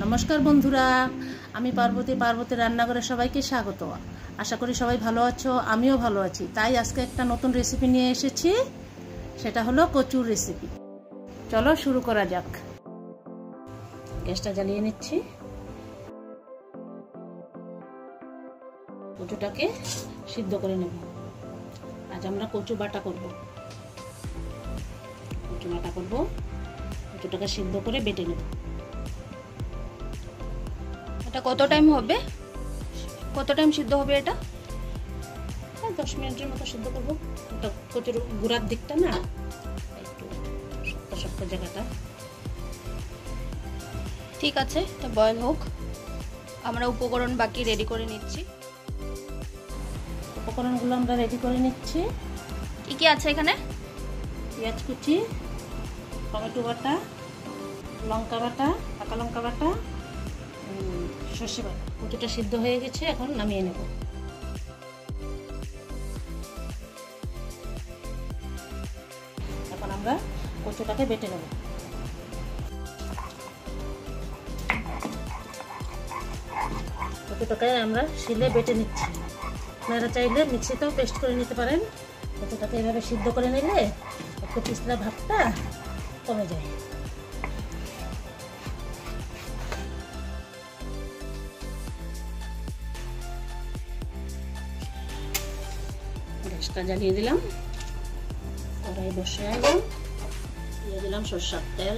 নমস্কার বন্ধুরা, আমি পার্বতী রান্নাঘরে সবাইকে স্বাগত। আশা করি সবাই ভালো আছো, আমিও ভালো আছি। তাই আজকে একটা নতুন রেসিপি নিয়ে এসেছি, সেটা হলো কচুর রেসিপি। চলো শুরু করা যাক। গ্যাসটা জ্বালিয়ে নিচ্ছি। কচুটাকে সিদ্ধ করে নেব। আজ আমরা কচু বাটা করব। কচুটাকে সিদ্ধ করে বেটে নেব। এটা কত টাইম হবে? কত টাইম সিদ্ধ হবে এটা? 10 মিনিটের মতো সিদ্ধ করবো। এটা কচুর গুঁড়ার দিকটা না, একটু শক্ত শক্ত জায়গাটা। ঠিক আছে, এটা বয়েল হোক। আমরা উপকরণ বাকি রেডি করে নিচ্ছি। উপকরণগুলো আমরা রেডি করে নিচ্ছি। কি কি আছে এখানে? পেঁয়াজ কুচি, টমেটো বাটা, লঙ্কা বাটা, পাকা লঙ্কা বাটা, সর্ষে বাটা। কচুটা সিদ্ধ হয়ে গেছে, এখন নামিয়ে নেব। এখন আমরা কচুটাকে বেটে নেব। কচুটাকে আমরা শিলে বেটে নিচ্ছি। আপনারা চাইলে মিক্সিতেও পেস্ট করে নিতে পারেন। কচুটাকে এভাবে সিদ্ধ করে নিলে একটু পিছলা ভাবটা কমে যায়। গ্যাসটা জ্বালিয়ে দিলাম, কড়াই বসে দিলাম, দিয়ে দিলাম সরষের তেল,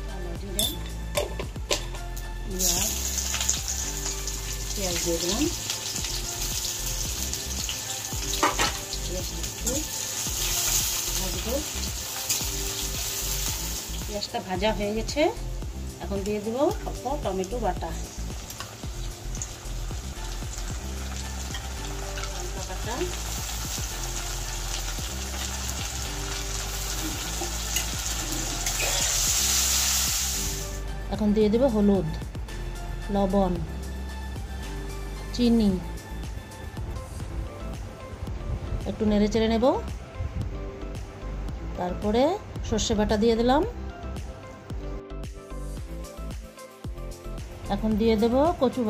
কালো জিরা, পেঁয়াজ দিয়ে দিলাম। ভাজবো। পেঁয়াজটা ভাজা হয়ে গেছে, এখন দিয়ে দেবো টমেটো বাটা, এখন দিয়ে দেব হলুদ, লবণ, চিনি, একটু নেড়ে চেড়ে নেব। তারপরে সর্ষে বাটা দিয়ে দিলাম। এখন দিয়ে দেব কচু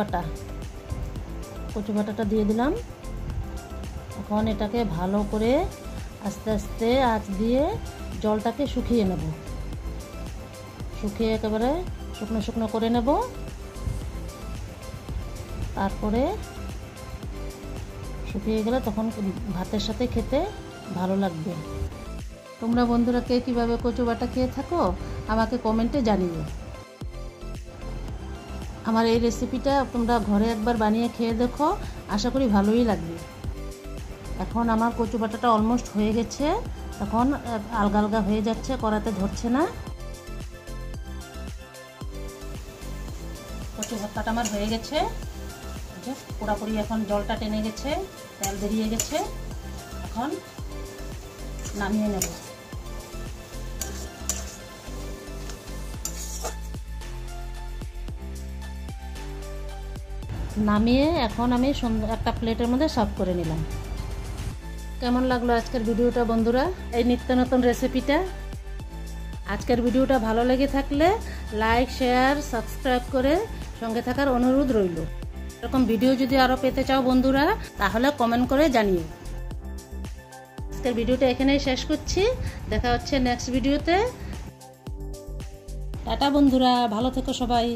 বাটাটা দিয়ে দিলাম। এখন এটাকে ভালো করে আস্তে আস্তে আঁচ দিয়ে জলটাকে শুকিয়ে নেব। শুকিয়ে একেবারে শুকনো শুকনো করে নেব। তারপরে শুকিয়ে গেলে তখন ভাতের সাথে খেতে ভালো লাগবে। তোমরা বন্ধুরা কে কীভাবে কচু বাটা খেয়ে থাকো আমাকে কমেন্টে জানিও। আমার এই রেসিপিটা তোমরা ঘরে একবার বানিয়ে খেয়ে দেখো, আশা করি ভালোই লাগবে। এখন আমার কচু বাটাটা অলমোস্ট হয়ে গেছে, এখন আলগা আলগা হয়ে যাচ্ছে, কড়াতে ধরছে না। কচু ভর্তাটা আমার হয়ে গেছে, পুরোপুরি এখন জলটা টেনে গেছে, তেল বেরিয়ে গেছে। এখন নামিয়ে নেব। নামিয়ে এখন আমি একটা প্লেটের মধ্যে সার্ভ করে নিলাম। কেমন লাগলো আজকের ভিডিওটা বন্ধুরা, এই নিত্য নতুন রেসিপিটা? আজকের ভিডিওটা ভালো লেগে থাকলে লাইক, শেয়ার, সাবস্ক্রাইব করে সঙ্গে থাকার অনুরোধ রইল। এরকম ভিডিও যদি আরও পেতে চাও বন্ধুরা, তাহলে কমেন্ট করে জানিও। আজকের ভিডিওটা এখানেই শেষ করছি, দেখা হচ্ছে নেক্সট ভিডিওতে। টাটা বন্ধুরা, ভালো থেকো সবাই।